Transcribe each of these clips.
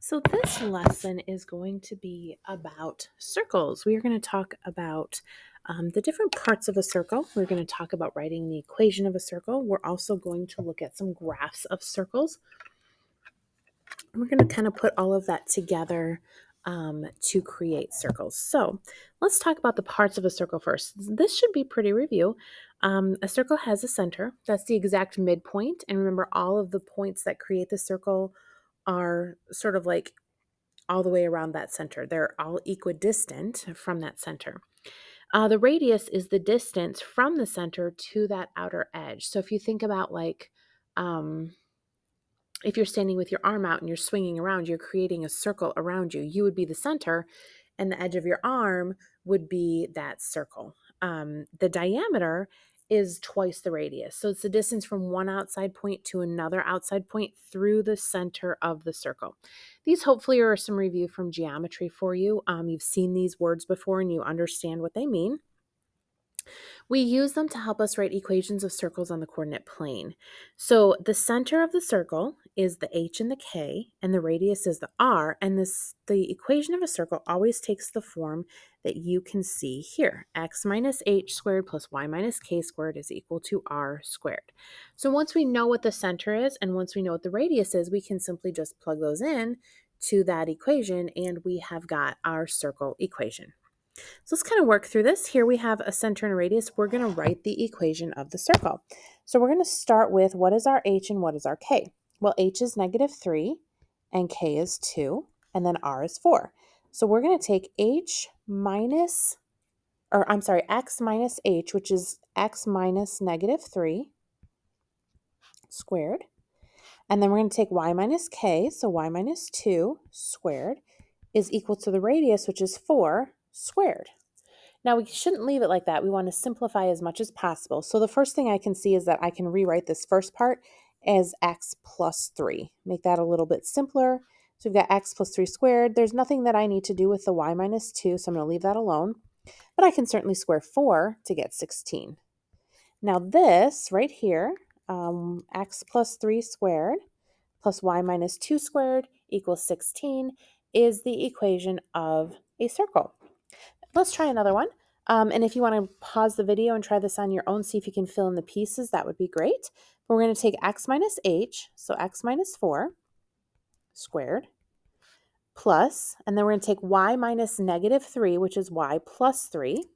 So, this lesson is going to be about circles. We are going to talk about the different parts of a circle. We're going to talk about writing the equation of a circle. We're also going to look at some graphs of circles. We're going to kind of put all of that together to create circles. So, let's talk about the parts of a circle first. This should be pretty review. A circle has a center, that's the exact midpoint. And remember, all of the points that create the circle are sort of like all the way around that center. They're all equidistant from that center. The radius is the distance from the center to that outer edge. So if you think about um, if you're standing with your arm out and you're swinging around, you're creating a circle around you. You would be the center, and the edge of your arm would be that circle. The diameter is twice the radius. So it's the distance from one outside point to another outside point through the center of the circle. These hopefully are some review from geometry for you. You've seen these words before and you understand what they mean. We use them to help us write equations of circles on the coordinate plane. So the center of the circle is the h and the k, and the radius is the r, and the equation of a circle always takes the form that you can see here. X minus h squared plus y minus k squared is equal to r squared. So once we know what the center is, and once we know what the radius is, we can simply just plug those in to that equation, and we have got our circle equation. So let's kind of work through this. Here we have a center and a radius. We're going to write the equation of the circle. So we're going to start with what is our h and what is our k? Well, h is -3 and k is 2, and then r is 4. So we're going to take x minus h, which is x minus -3 squared. And then we're going to take y minus k, so y minus 2 squared is equal to the radius, which is 4 squared. Now, we shouldn't leave it like that. We want to simplify as much as possible. So the first thing I can see is that I can rewrite this first part as x plus 3. Make that a little bit simpler. So we've got x plus 3 squared. There's nothing that I need to do with the y minus 2, so I'm going to leave that alone. But I can certainly square 4 to get 16. Now this right here, x plus 3 squared plus y minus 2 squared equals 16 is the equation of a circle. Let's try another one. And if you want to pause the video and try this on your own, see if you can fill in the pieces, that would be great. But we're going to take x minus h, so x minus 4 squared, plus, and then we're going to take y minus -3, which is y plus 3.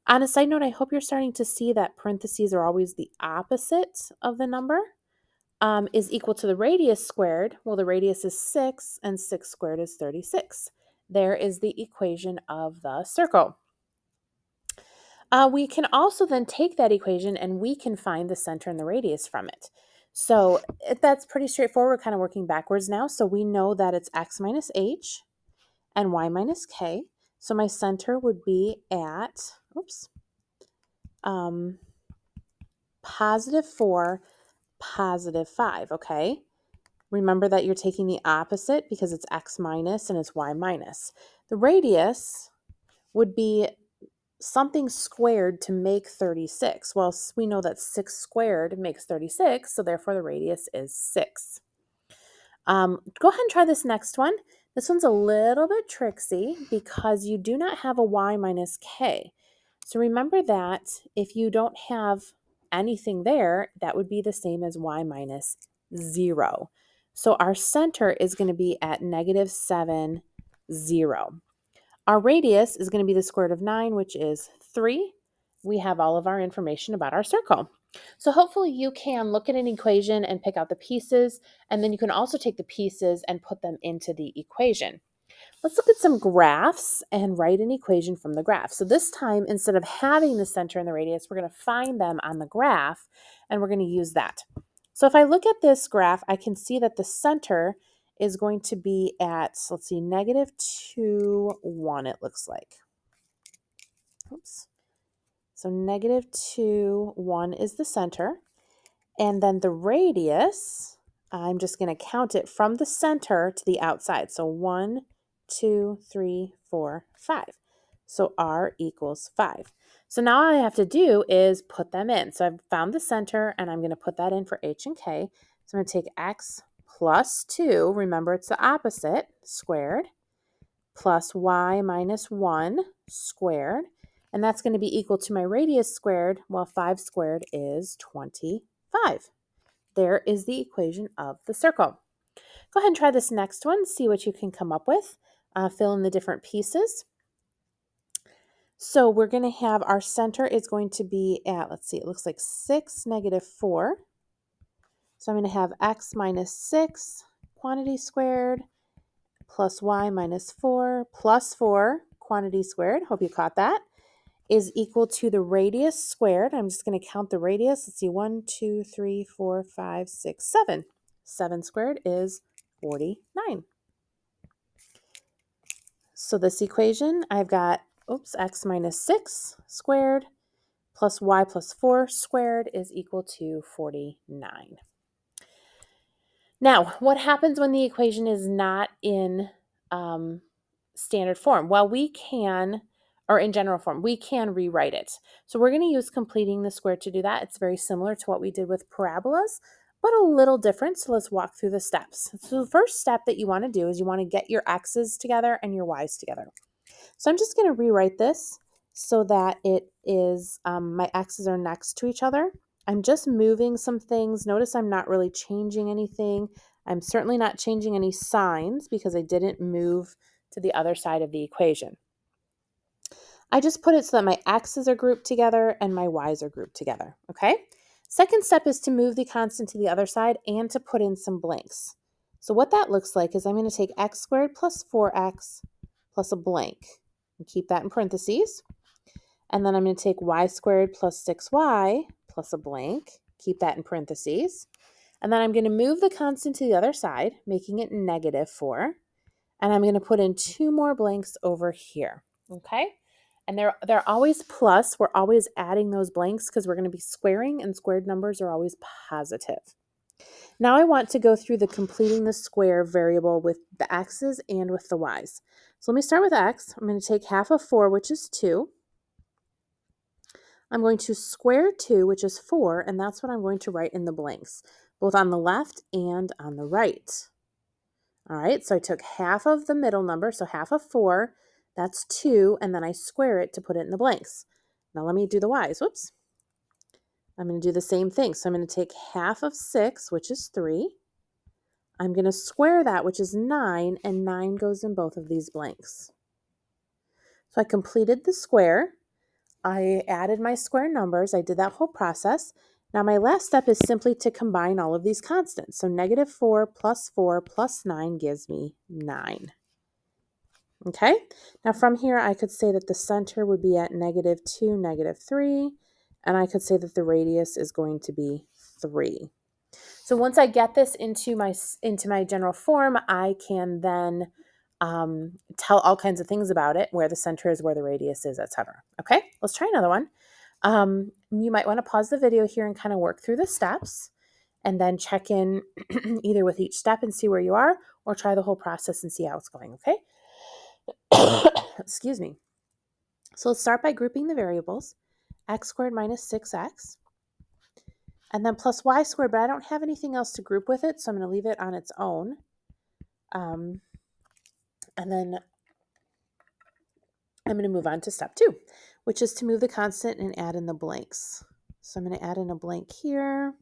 On a side note, I hope you're starting to see that parentheses are always the opposite of the number, is equal to the radius squared. Well, the radius is 6, and 6 squared is 36. There is the equation of the circle. We can also then take that equation and we can find the center and the radius from it. So that's pretty straightforward. We're kind of working backwards now. So we know that it's x minus h and y minus k. So my center would be at, +4, +5, okay? Remember that you're taking the opposite because it's x minus and it's y minus. The radius would be something squared to make 36. Well, we know that 6 squared makes 36, so therefore the radius is 6. Go ahead and try this next one. This one's a little bit tricksy because you do not have a y minus k. So remember that if you don't have anything there, that would be the same as y minus 0. So our center is going to be at -7, 0. Our radius is going to be the square root of 9, which is 3. We have all of our information about our circle. So hopefully you can look at an equation and pick out the pieces, and then you can also take the pieces and put them into the equation. Let's look at some graphs and write an equation from the graph. So this time, instead of having the center and the radius, we're going to find them on the graph, and we're going to use that. So if I look at this graph, I can see that the center is going to be at, let's see, -2, 1, it looks like. Oops. So -2, 1 is the center. And then the radius, I'm just going to count it from the center to the outside. So 1, 2, 3, 4, 5. So r equals 5. So now all I have to do is put them in. So I've found the center, and I'm going to put that in for h and k. So I'm going to take x plus 2, remember it's the opposite, squared, plus y minus 1 squared, and that's going to be equal to my radius squared. Well, 5 squared is 25. There is the equation of the circle. Go ahead and try this next one, see what you can come up with. Fill in the different pieces. So we're going to have our center is going to be at, let's see, it looks like 6, negative 4. So I'm going to have x minus 6 quantity squared plus y minus 4 plus 4 quantity squared, hope you caught that, is equal to the radius squared. I'm just going to count the radius. Let's see, 1, 2, 3, 4, 5, 6, 7. 7 squared is 49. So this equation, I've got, x minus 6 squared plus y plus 4 squared is equal to 49. Now, what happens when the equation is not in standard form? Well, we can, or in general form, we can rewrite it. So we're going to use completing the square to do that. It's very similar to what we did with parabolas, but a little different. So let's walk through the steps. So the first step that you want to do is you want to get your x's together and your y's together. So I'm just going to rewrite this so that it is, my x's are next to each other. I'm just moving some things. Notice I'm not really changing anything. I'm certainly not changing any signs because I didn't move to the other side of the equation. I just put it so that my x's are grouped together and my y's are grouped together, okay? Second step is to move the constant to the other side and to put in some blanks. So what that looks like is I'm going to take x squared plus 4x plus a blank and keep that in parentheses. And then I'm going to take y squared plus 6y plus a blank, keep that in parentheses. And then I'm going to move the constant to the other side, making it negative 4. And I'm going to put in 2 more blanks over here, okay? And they're always plus. We're always adding those blanks because we're going to be squaring, and squared numbers are always positive. Now I want to go through the completing the square variable with the x's and with the y's. So let me start with x. I'm going to take half of 4, which is 2. I'm going to square 2, which is 4, and that's what I'm going to write in the blanks, both on the left and on the right. All right, so I took half of the middle number, so half of 4, that's 2, and then I square it to put it in the blanks. Now let me do the y's. Whoops. I'm going to do the same thing. So I'm going to take half of 6, which is 3. I'm going to square that, which is 9, and 9 goes in both of these blanks. So I completed the square. I added my square numbers. I did that whole process. Now my last step is simply to combine all of these constants. So negative 4 plus 9 gives me 9. Okay, now from here I could say that the center would be at negative 2, negative 3, and I could say that the radius is going to be 3. So once I get this into my general form, I can then tell all kinds of things about it, where the center is, where the radius is, etc. Okay, let's try another one. You might want to pause the video here and kind of work through the steps and then check in either with each step and see where you are, or try the whole process and see how it's going, okay? Excuse me. So let's start by grouping the variables. X squared minus 6x. And then plus y squared, but I don't have anything else to group with it, so I'm going to leave it on its own. And then I'm going to move on to step 2, which is to move the constant and add in the blanks. So I'm going to add in a blank here.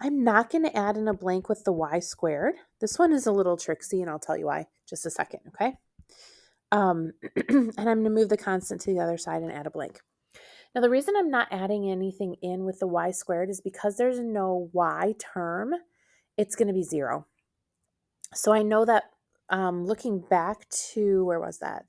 I'm not going to add in a blank with the y squared. This one is a little tricksy, and I'll tell you why just a second, okay? And I'm going to move the constant to the other side and add a blank. Now, the reason I'm not adding anything in with the y squared is because there's no y term, it's going to be 0. So I know that looking back to, where was that?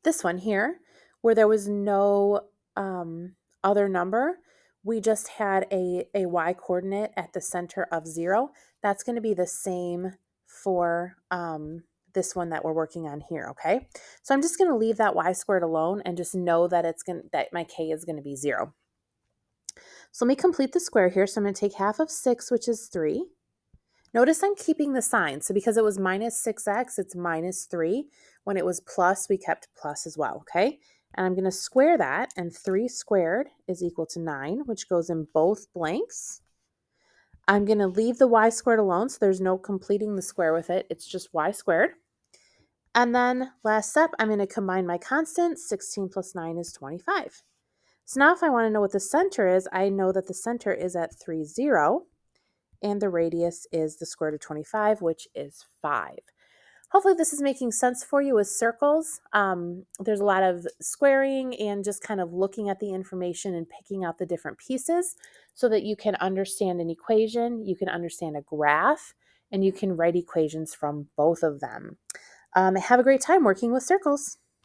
This one here, where there was no other number, we just had a y coordinate at the center of 0. That's going to be the same for this one that we're working on here, okay? So I'm just going to leave that y squared alone and just know that that my k is going to be 0. So let me complete the square here. So I'm going to take half of 6, which is 3. Notice I'm keeping the sign. So because it was minus 6x, it's minus 3. When it was plus, we kept plus as well, okay? And I'm going to square that, and 3 squared is equal to 9, which goes in both blanks. I'm going to leave the y squared alone, so there's no completing the square with it. It's just y squared. And then last step, I'm going to combine my constants. 16 plus 9 is 25. So now if I want to know what the center is, I know that the center is at 3, 0, and the radius is the square root of 25, which is 5. Hopefully this is making sense for you with circles. There's a lot of squaring and just kind of looking at the information and picking out the different pieces so that you can understand an equation, you can understand a graph, and you can write equations from both of them. Have a great time working with circles.